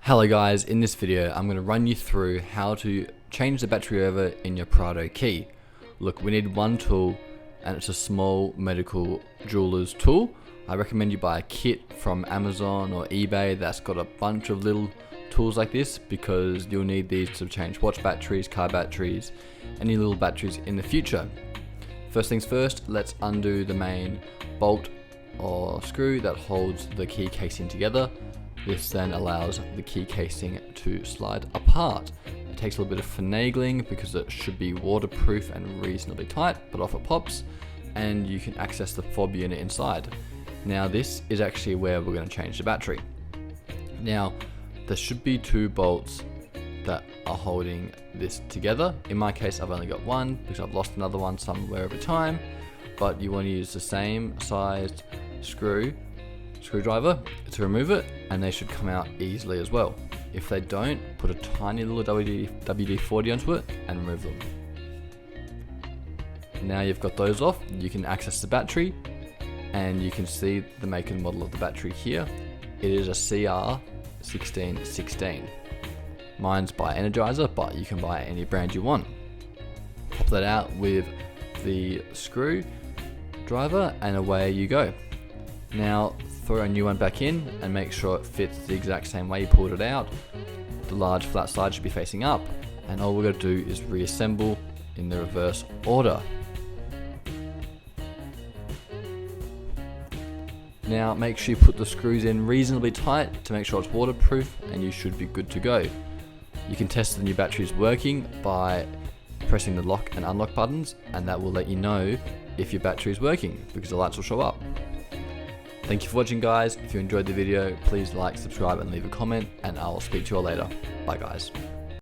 Hello guys, in this video I'm going to run you through how to change the battery over in your Prado key. Look, we need one tool and it's a small medical jeweler's tool. I recommend you buy a kit from Amazon or eBay that's got a bunch of little tools like this, because you'll need these to change watch batteries, car batteries, any little batteries in the future. First things first, let's undo the main bolt or screw that holds the key casing together. This then allows the key casing to slide apart. It takes a little bit of finagling because it should be waterproof and reasonably tight, but off it pops and you can access the fob unit inside. Now this is actually where we're going to change the battery. Now there should be two bolts that are holding this together. In my case I've only got one because I've lost another one somewhere over time, but you want to use the same sized screwdriver to remove it, and they should come out easily as well. If they don't, put a tiny little WD-40 onto it and remove them. Now you've got those off, you can access the battery and you can see the make and model of the battery here. It is a CR1616. Mine's by Energizer, but you can buy any brand you want. Pop that out with the screwdriver and away you go. Now throw a new one back in and make sure it fits the exact same way you pulled it out. The large flat side should be facing up, and all we're going to do is reassemble in the reverse order. Now make sure you put the screws in reasonably tight to make sure it's waterproof, and you should be good to go. You can test the new battery is working by pressing the lock and unlock buttons, and that will let you know if your battery is working because the lights will show up. Thank you for watching guys. If you enjoyed the video, please like, subscribe and leave a comment, and I'll speak to you all later. Bye guys.